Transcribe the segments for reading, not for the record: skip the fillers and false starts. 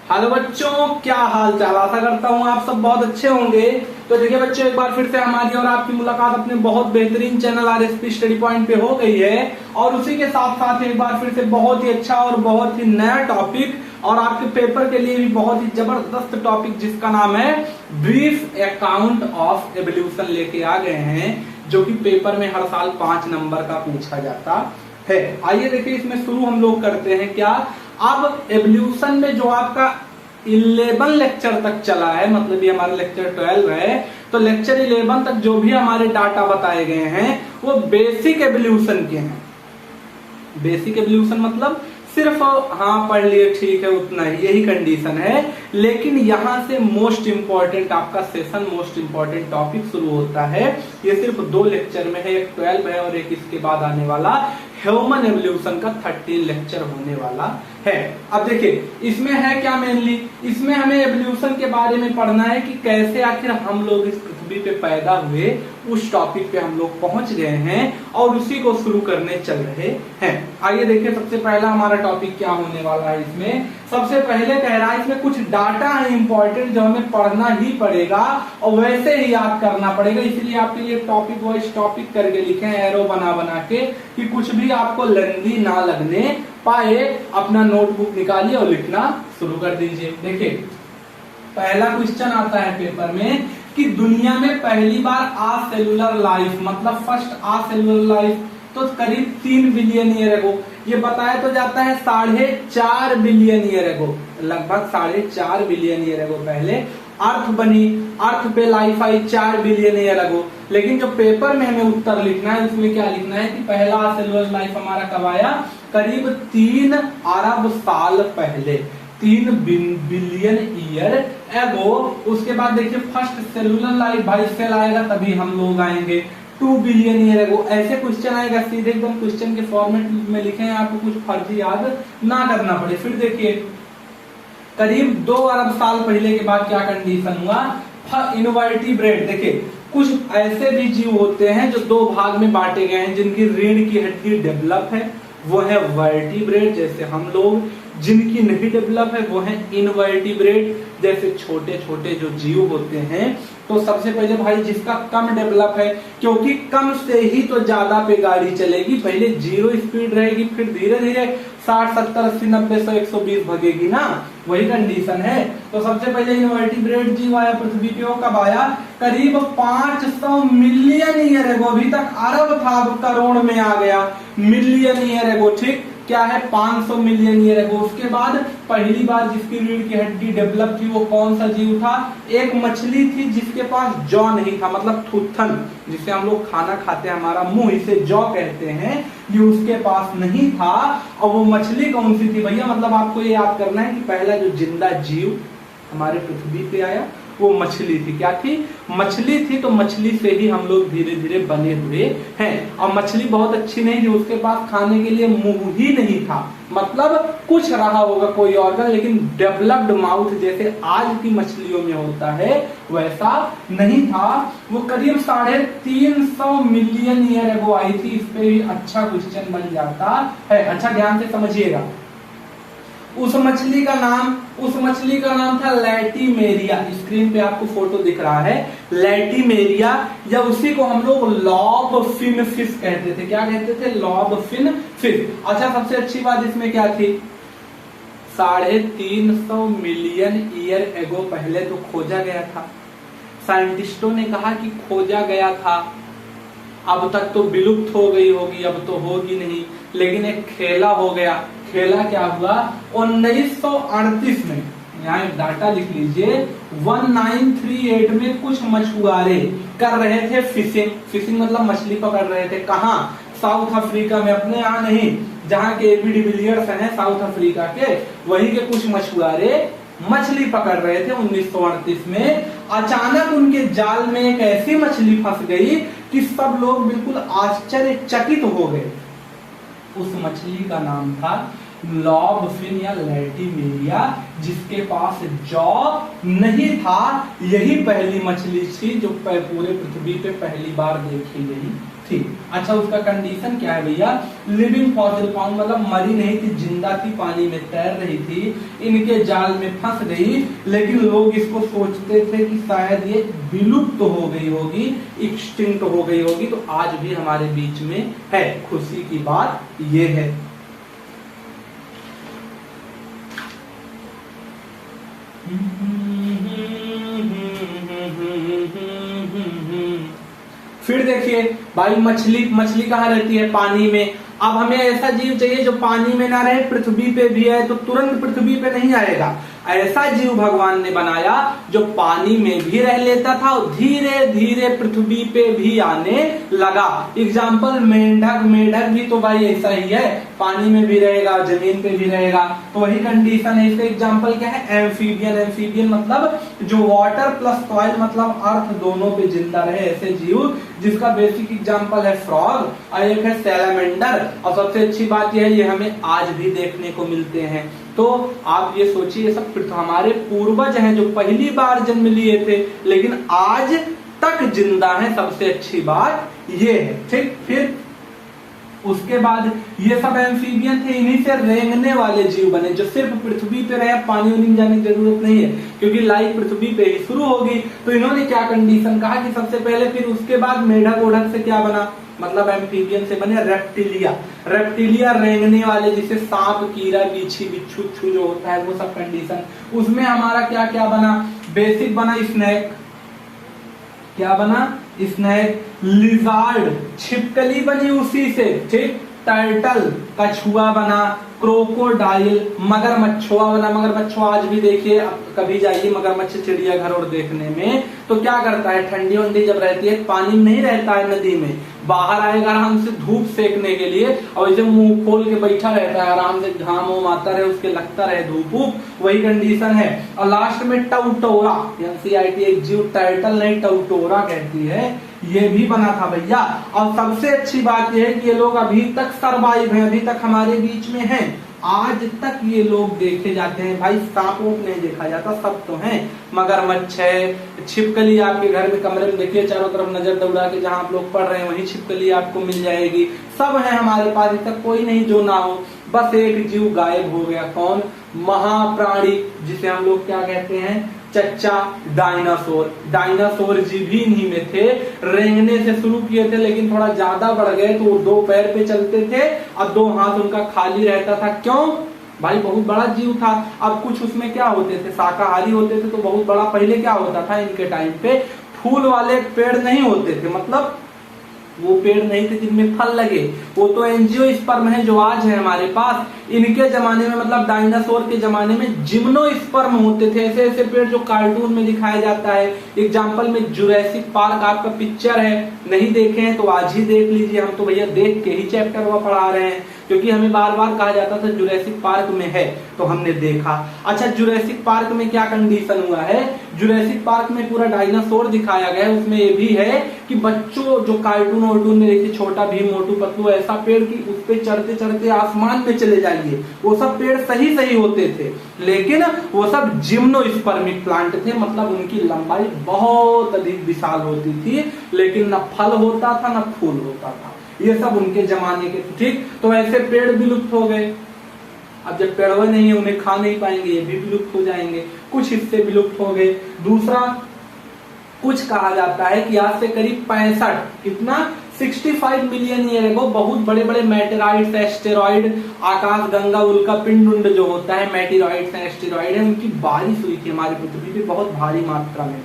Hello बच्चों, क्या हाल चाल। आशा करता हूँ आप सब बहुत अच्छे होंगे। तो देखिए बच्चों, एक बार फिर से हमारी और आपकी मुलाकात अपने बहुत बेहतरीन चैनल आरएसपी स्टडी पॉइंट पे हो गई है। और उसी के साथ साथ एक बार फिर से बहुत ही अच्छा और बहुत ही नया टॉपिक और आपके पेपर के लिए भी बहुत ही जबरदस्त टॉपिक जिसका नाम है ब्रीफ अकाउंट ऑफ एवोल्यूशन लेके आ गए हैं, जो कि पेपर में हर साल 5 नंबर का पूछा जाता है। आइए देखिए, इसमें शुरू हम लोग करते हैं क्या। अब एवोल्यूशन में जो आपका 11 लेक्चर तक चला है, मतलब ये हमारा लेक्चर 12 है, तो लेक्चर 11 तक जो भी हमारे डाटा बताए गए हैं वो बेसिक एवोल्यूशन के हैं। बेसिक एवोल्यूशन मतलब सिर्फ हाँ पढ़ लिए ठीक है उतना ही, यही कंडीशन है। लेकिन यहां से मोस्ट इंपॉर्टेंट आपका सेशन, मोस्ट इंपॉर्टेंट टॉपिक शुरू होता है। ये सिर्फ 2 लेक्चर में है, एक 12 है और एक इसके बाद आने वाला ह्यूमन एवोल्यूशन का 13 लेक्चर होने वाला है। अब देखिए इसमें है क्या, मेनली इसमें हमें एवोल्यूशन के बारे में पढ़ना है कि कैसे आखिर हम लोग इस पृथ्वी पे पैदा हुए। उस टॉपिक पे हम लोग पहुंच गए हैं और उसी को शुरू करने चल रहे हैं। आइए देखिए, सबसे पहला हमारा टॉपिक क्या होने वाला है। इसमें सबसे पहले कह रहा है, इसमें कुछ डाटा है इंपॉर्टेंट जो हमें पढ़ना ही पड़ेगा और वैसे ही याद करना पड़ेगा। इसलिए आपके लिए टॉपिक वाइज टॉपिक करके लिखे हैं एरो बना बना के, कि कुछ भी आपको लेंदी ना लगने पाए। अपना नोटबुक निकालिए और लिखना शुरू कर दीजिए। देखिए पहला क्वेश्चन आता है पेपर में कि दुनिया में पहली बार आ सेलुलर लाइफ, मतलब फर्स्ट आ सेलुलर लाइफ तो करीब 3 बिलियन ईयर एगो। ये बताया तो जाता है 4.5 बिलियन ईयर एगो, लगभग 4.5 बिलियन ईयर एगो पहले अर्थ बनी। अर्थ पे life I 4 billion year ago. लेकिन जो पेपर में हमें उत्तर लिखना है उसमें क्या लिखना है कि पहला सेलुलर लाइफ हमारा कब आया, करीब 3 अरब साल पहले, 3 बिलियन ईयर एगो। उसके बाद देखिए फर्स्ट सेलुलर लाइफ, भाई सेल आएगा तभी हम लोग आएंगे, 2 बिलियन ईयर एगो। ऐसे क्वेश्चन आएगा, सीधे एकदम क्वेश्चन के फॉर्मेट में लिखे हैं, आपको कुछ फर्जी याद ना करना पड़े। फिर देखिए करीब 2 अरब साल पहले के बाद क्या कंडीशन हुआ, इनवर्टिब्रेट। देखिए कुछ ऐसे भी जीव होते हैं जो 2 भाग में बांटे गए हैं, जिनकी रीढ़ की हड्डी डेवलप है वो है वर्टिब्रेट जैसे हम लोग, जिनकी नहीं डेवलप है वो है इनवर्टिब्रेट जैसे छोटे छोटे जो जीव होते हैं। तो सबसे पहले भाई जिसका कम डेवलप है, क्योंकि कम से ही तो ज्यादा पे गाड़ी चलेगी, पहले 0 स्पीड रहेगी फिर धीरे धीरे 60, 70, 80, 90, 100, 120 भगेगी ना, वही कंडीशन है। तो सबसे पहले इनवर्टिब्रेट जीव आया पृथ्वी पे, कब आया, करीब 500 मिलियन ईयर एगो। अभी तक अरब था, अब करोड़ में आ गया, मिलियन ईयर एगो। ठीक क्या है, 500 मिलियन ईयर एगो। उसके बाद पहली बार जिसकी रीढ़ की हड्डी डेवलप थी वो कौन सा जीव था, एक मछली थी जिसके पास जॉ नहीं था, मतलब थूथन जिसे हम लोग खाना खाते हैं, हमारा मुंह इसे जॉ कहते हैं, ये उसके पास नहीं था। और वो मछली कौन सी थी भैया, मतलब आपको ये याद करना है कि पहला जो जिंदा जीव हमारे पृथ्वी पे आया वो मछली थी। क्या थी, मछली थी। तो मछली से ही हम लोग धीरे धीरे बने हुए हैं। और मछली बहुत अच्छी नहीं थी, उसके पास खाने के लिए मुंह ही नहीं था, मतलब कुछ रहा होगा कोई ऑर्गन, लेकिन डेवलप्ड माउथ जैसे आज की मछलियों में होता है वैसा नहीं था। वो करीब 350 मिलियन ईयर एगो आई थी। इस पे भी अच्छा क्वेश्चन बन जाता है। अच्छा ध्यान से समझिएगा, उस मछली का नाम था लैटिमेरिया। स्क्रीन पे आपको फोटो दिख रहा है, लैटिमेरिया, या उसी को हम लोग लॉब फिन फिश कहते थे। क्या कहते थे, लॉब फिन फिश। अच्छा सबसे अच्छी बात इसमें क्या थी, 350 मिलियन ईयर एगो पहले तो खोजा गया था। साइंटिस्टों ने कहा कि खोजा गया था, अब तक तो विलुप्त हो गई होगी, अब तो होगी नहीं, लेकिन एक खेला हो गया। खेला क्या हुआ, 1938 में, यहाँ डाटा लिख लीजिए, 1938 में कुछ मछुआरे कर रहे थे फिशिंग। फिशिंग मतलब मछली पकड़ रहे थे। कहाँ, साउथ अफ्रीका में, अपने यहाँ नहीं, जहाँ के एबी डिविलियर्स हैं साउथ अफ्रीका के, वहीं के कुछ मछुआरे मछली पकड़ रहे थे 1938 में। अचानक उनके जाल में एक ऐसी मछली फंस गई कि सब लोग बिल्कुल आश्चर्यचकित हो गए। उस मछली का नाम था लॉब फिन या लैटिमेरिया, जिसके पास जॉ नहीं था। यही पहली मछली थी जो पूरे पृथ्वी पे पहली बार देखी गई थी। अच्छा, उसका कंडीशन क्या है भैया? लिविंग फॉसिल फाउंड, मतलब मरी नहीं थी, जिंदा थी, पानी में तैर रही थी, इनके जाल में फंस गई। लेकिन लोग इसको सोचते थे कि शायद ये विलुप्त तो हो गई होगी, एक्सटिंक्ट हो गई होगी, तो आज भी हमारे बीच में है। खुशी की बात ये है। फिर देखिए भाई, मछली कहाँ रहती है? पानी में। अब हमें ऐसा जीव चाहिए जो पानी में ना रहे, पृथ्वी पे भी है, तो तुरंत पृथ्वी पे नहीं आएगा। ऐसा जीव भगवान ने बनाया जो पानी में भी रह लेता था और धीरे धीरे पृथ्वी पे भी आने लगा। एग्जाम्पल मेंढक। मेंढक भी तो भाई ऐसा ही है, पानी में भी रहेगा, जमीन पे भी रहेगा, तो वही कंडीशन है। इसका एग्जाम्पल क्या है? एम्फीबियन। एम्फीबियन मतलब जो वाटर प्लस सॉइल मतलब अर्थ दोनों पे जिंदा रहे, ऐसे जीव, जिसका बेसिक एग्जाम्पल है फ्रॉग और एक है सैलामेंडर। और सबसे अच्छी बात यह है, ये हमें आज भी देखने को मिलते हैं। तो आप ये सोचिए, सब हमारे पूर्वज हैं जो पहली बार जन्म लिए थे, लेकिन आज तक जिंदा हैं। सबसे अच्छी बात ये है। ठीक, फिर उसके बाद ये सब एम्फीबियन थे, इन्हीं से रेंगने वाले जीव बने जो सिर्फ पृथ्वी पे रहे, पानी में जाने की जरूरत नहीं है, क्योंकि लाइफ पृथ्वी पे ही शुरू होगी। तो इन्होंने क्या कंडीशन कहा कि सबसे पहले, फिर उसके बाद मेढक ओढक से क्या बना? मतलब एम्फीबियन से बने रेप्टिलिया। रेप्टिलिया रेंगने वाले, जिसे सांप, कीड़ा, बिच्छी, बिच्छू जो होता है, वो सब कंडीशन। उसमें हमारा क्या क्या बना? बेसिक बना स्नेक। क्या बना? स्नेक। लिजार्ड, छिपकली बनी उसी से। ठीक, टर्टल, कछुआ बना। क्रोकोडाइल, मगरमच्छुआ बना। मगरमच्छुआ आज भी देखिए, कभी जाइए मगरमच्छ चिड़ियाघर और देखने में, तो क्या करता है? ठंडी वंडी जब रहती है, पानी में नहीं रहता है, नदी में बाहर आएगा आराम से धूप सेकने के लिए, और इसे मुंह खोल के बैठा रहता है आराम से, घाम वाम आता रहे, उसके लगता रहे धूप, वही कंडीशन है। और लास्ट में टउटोरा, एनसीईआरटी एक जीव टर्टल नहीं टउटोरा कहती है, ये भी बना था भैया। और सबसे अच्छी बात यह है कि ये लोग अभी तक सर्वाइव हैं, अभी तक हमारे बीच में हैं। आज तक ये लोग देखे जाते हैं भाई। सांप नहीं देखा जाता, सब तो हैं। मगरमच्छ है, छिपकली आपके घर में कमरे में देखिए, चारों तरफ नजर दौड़ा के जहां आप लोग पढ़ रहे हैं वहीं छिपकली आपको मिल जाएगी। सब है हमारे पास, तक कोई नहीं जो ना हो। बस एक जीव गायब हो गया, कौन? महाप्राणी, जिसे हम लोग क्या कहते हैं? चच्चा डायनासोर। डायनासोर जीव ही इन्हीं में थे। रेंगने से शुरू किए थे, लेकिन थोड़ा ज्यादा बढ़ गए, तो वो 2 पैर पे चलते थे और 2 हाथ उनका खाली रहता था। क्यों भाई? बहुत बड़ा जीव था। अब कुछ उसमें क्या होते थे? शाकाहारी होते थे, तो बहुत बड़ा। पहले क्या होता था इनके टाइम पे? फूल वाले पेड़ नहीं होते थे, मतलब वो पेड़ नहीं थे जिनमें फल लगे, वो तो एंजियोस्पर्म है जो आज है हमारे पास। इनके जमाने में, मतलब डायनासोर के जमाने में, जिम्नोस्पर्म होते थे, ऐसे ऐसे पेड़ जो कार्टून में दिखाया जाता है। एग्जाम्पल में जुरैसिक पार्क आपका पिक्चर है, नहीं देखे हैं तो आज ही देख लीजिए। हम तो भैया देख के ही चैप्टर वो पढ़ा रहे हैं, क्योंकि हमें बार बार कहा जाता था जुरैसिक पार्क में है, तो हमने देखा। अच्छा, जुरैसिक पार्क में क्या कंडीशन हुआ है? जुरैसिक पार्क में पूरा डायनासोर दिखाया गया है। उसमें ये भी है कि बच्चों जो कार्टून वार्टून में देखिए, छोटा भीम, मोटू पतलू, ऐसा पेड़ की उस पे चढ़ते चढ़ते आसमान में चले जाइए, वो सब पेड़ सही सही होते थे, लेकिन वो सब जिम्नोस्पर्मिक प्लांट थे, मतलब उनकी लंबाई बहुत अधिक विशाल होती थी, लेकिन न फल होता था न फूल होता था। ये सब उनके जमाने के। ठीक, तो ऐसे पेड़ विलुप्त हो गए। अब जब पेड़ नहीं है, उन्हें खा नहीं पाएंगे, ये भी विलुप्त हो जाएंगे। कुछ हिस्से विलुप्त हो गए। दूसरा, कुछ कहा जाता है कि आज से करीब 65 मिलियन ईयर एगो बहुत बड़े बड़े मेटेराइड्स, एस्टेरॉइड, आकाश गंगा, उल्का पिंड जो होता है, मेटेरॉइड्स एंड एस्टेरॉइड है, उनकी बारिश हुई थी हमारी पृथ्वी पे बहुत भारी मात्रा में।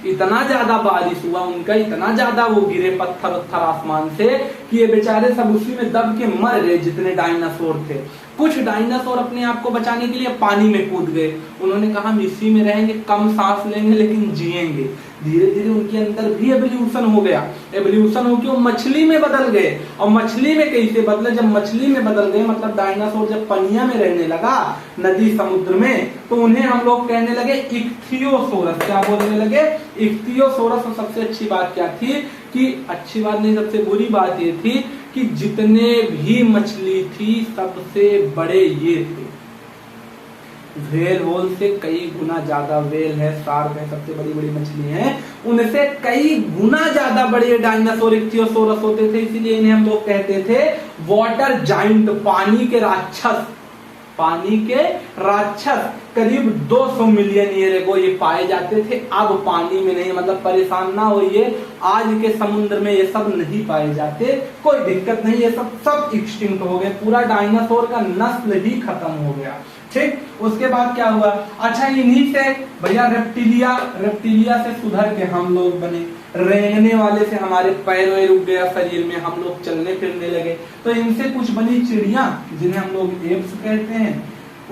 इतना ज्यादा बारिश हुआ उनका, इतना ज्यादा वो गिरे पत्थर उत्थर आसमान से कि ये बेचारे सब उसी में दब के मर गए, जितने डायनासोर थे। कुछ डायनासोर अपने आप को बचाने के लिए पानी में कूद गए। उन्होंने कहा हम इसी में रहेंगे, कम सांस लेंगे लेकिन जिएंगे। धीरे धीरे उनके अंदर भी एवोल्यूशन हो गया। एवोल्यूशन होकर वो मछली में बदल गए। और मछली में कैसे बदले? जब मछली में बदल गए, मतलब डायनासोर जब पनिया में रहने लगा, नदी समुद्र में, तो उन्हें हम लोग कहने लगे इक्थियोसोरस। क्या बोलने लगे? इक्थियोसोरस। और सबसे अच्छी बात क्या थी कि, अच्छी बात नहीं, सबसे बुरी बात ये थी कि जितने भी मछली थी सबसे बड़े ये थे। व्हेल होल से कई गुना ज्यादा, व्हेल है, शार्क है, सबसे बड़ी बड़ी मछली है, उनसे कई गुना ज्यादा बड़े डायनासोर इक्थियोसोरस होते थे। इसीलिए इन्हें हम लोग कहते थे वाटर जाइंट, पानी के राक्षस। पानी के राक्षस करीब 200 मिलियन ईयर एगो ये पाए जाते थे। अब पानी में नहीं, मतलब परेशान ना होइए, आज के समुद्र में ये सब नहीं पाए जाते, कोई दिक्कत नहीं, ये सब एक्सटिंक्ट हो गए, पूरा डायनासोर का नस्ल ही खत्म हो गया। ठीक, उसके बाद क्या हुआ, अच्छा इन्हीं से भैया रेप्टिलिया से सुधर के हम लोग बने, रेंगने वाले से हमारे पैर वैर उग गया शरीर में, हम लोग चलने फिरने लगे। तो इनसे कुछ बनी चिड़िया जिन्हें हम लोग एप्स कहते हैं,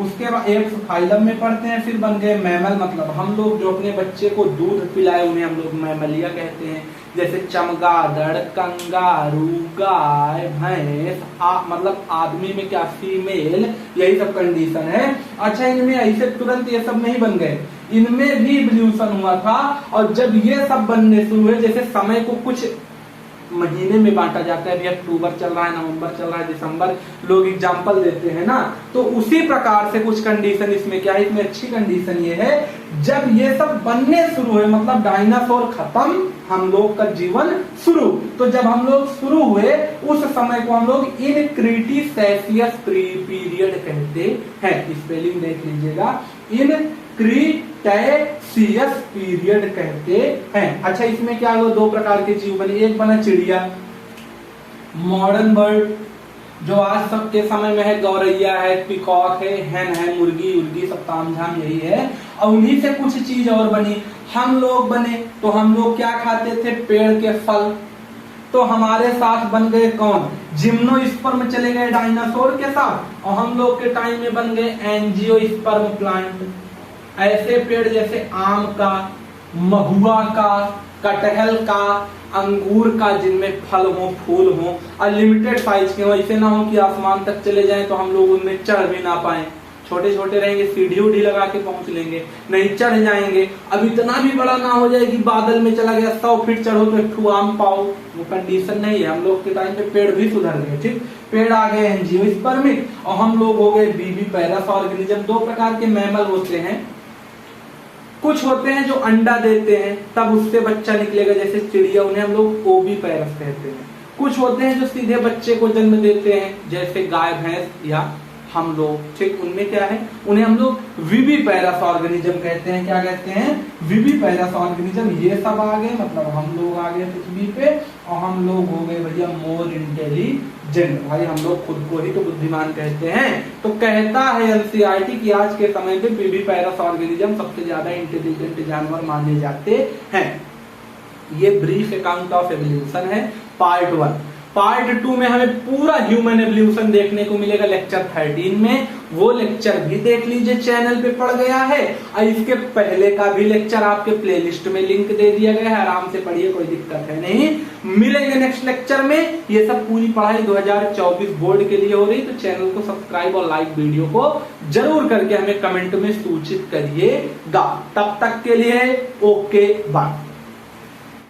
उसके बाद एप्स फाइलम में पढ़ते हैं, फिर बन गए मैमल, मतलब हम लोग जो अपने बच्चे को दूध पिलाए उन्हें हम लोग मैमलिया कहते हैं। जैसे चमगादड़, कंगारू, गाय, भैंस, मतलब आदमी में क्या फीमेल, यही सब कंडीशन है। अच्छा इनमें ऐसे तुरंत ये सब नहीं बन गए, इनमें भी इवोल्यूशन हुआ था। और जब ये सब बनने शुरू हुए, जैसे समय को कुछ महीने में बांटा जाता है, अभी अक्टूबर चल रहा है, नवंबर चल रहा है, दिसंबर, लोग एग्जाम्पल देते हैं ना, तो उसी प्रकार से कुछ कंडीशन इसमें क्या है, इसमें अच्छी कंडीशन ये है, जब ये सब बनने शुरू हुए, मतलब डायनासोर खत्म, हम लोग का जीवन शुरू। तो जब हम लोग शुरू हुए उस समय को हम लोग इन क्रीटीसेशियस पीरियड कहते हैं। स्पेलिंग देख लीजिएगा, इन क्रीटेशियस पीरियड कहते हैं। अच्छा इसमें क्या हुआ, दो प्रकार के जीव बने, एक बना चिड़िया, मॉडर्न बर्ड, जो आज तक के समय में है, गौरैया है, पिकॉक है, हैन है, मुर्गी उर्गी, सब तामझाम यही है। और उन्हीं से कुछ चीज और बनी, हम लोग बने। तो हम लोग क्या खाते थे, पेड़ के फल। तो हमारे साथ बन गए कौन, जिम्नोस्पर्म चले गए डायनासोर के साथ, और हम लोग के टाइम में बन गए एंजियोस्पर्म प्लांट। ऐसे पेड़ जैसे आम का, महुआ का, कटहल का, अंगूर का, जिनमें फल हो, फूल हो, अनलिमिटेड साइज के हो, ऐसे ना हो कि आसमान तक चले जाएं तो हम लोग उनमें चढ़ भी ना पाए। छोटे छोटे रहेंगे, सीढ़ी उढ़ी लगा के पहुंच लेंगे, नहीं चढ़ जाएंगे। अब इतना भी बड़ा ना हो जाए कि बादल में चला गया, 100 फीट चढ़ो तो एक आम पाओ, वो कंडीशन नहीं है। हम लोग के टाइम पे पेड़ भी सुधर गए। ठीक, पेड़ आ गए एंजियोस्पर्मिक, और हम लोग हो गए बीबी पैरस ऑर्गेनिज्म। दो प्रकार के मैमल होते हैं, कुछ होते हैं जो अंडा देते हैं, तब उससे बच्चा निकलेगा, जैसे चिड़िया, उन्हें हम लोग ओवी पैरस कहते हैं। कुछ होते हैं जो सीधे बच्चे को जन्म देते हैं, जैसे गाय भैंस या हम लोग। ठीक, उनमें क्या है, उन्हें हम लोग विवी पैरस ऑर्गेनिज्म कहते हैं। क्या कहते हैं, विवी पैरस ऑर्गेनिज्म। ये सब आ गए, मतलब हम लोग आ गए पृथ्वी पे, और हम लोग हो गए भैया मोर इंटेलिजेंट। भाई हम लोग खुद को ही तो बुद्धिमान कहते हैं। तो कहता है एनसीईआरटी कि आज के समय पे विवी पैरस ऑर्गेनिज्म सबसे ज्यादा इंटेलिजेंट जानवर माने जाते हैं। ये ब्रीफ अकाउंट ऑफ एवोल्यूशन है, पार्ट 1। पार्ट 2 में हमें पूरा ह्यूमन एवोल्यूशन देखने को मिलेगा लेक्चर 13 में। वो लेक्चर भी देख लीजिए, चैनल पे पड़ गया है, और इसके पहले का भी लेक्चर आपके प्लेलिस्ट में लिंक दे दिया गया है, आराम से पढ़िए, कोई दिक्कत है नहीं। मिलेंगे नेक्स्ट लेक्चर में। ये सब पूरी पढ़ाई 2024 बोर्ड के लिए हो रही, तो चैनल को सब्सक्राइब और लाइक वीडियो को जरूर करके हमें कमेंट में सूचित करिएगा। तब तक के लिए ओके बाय।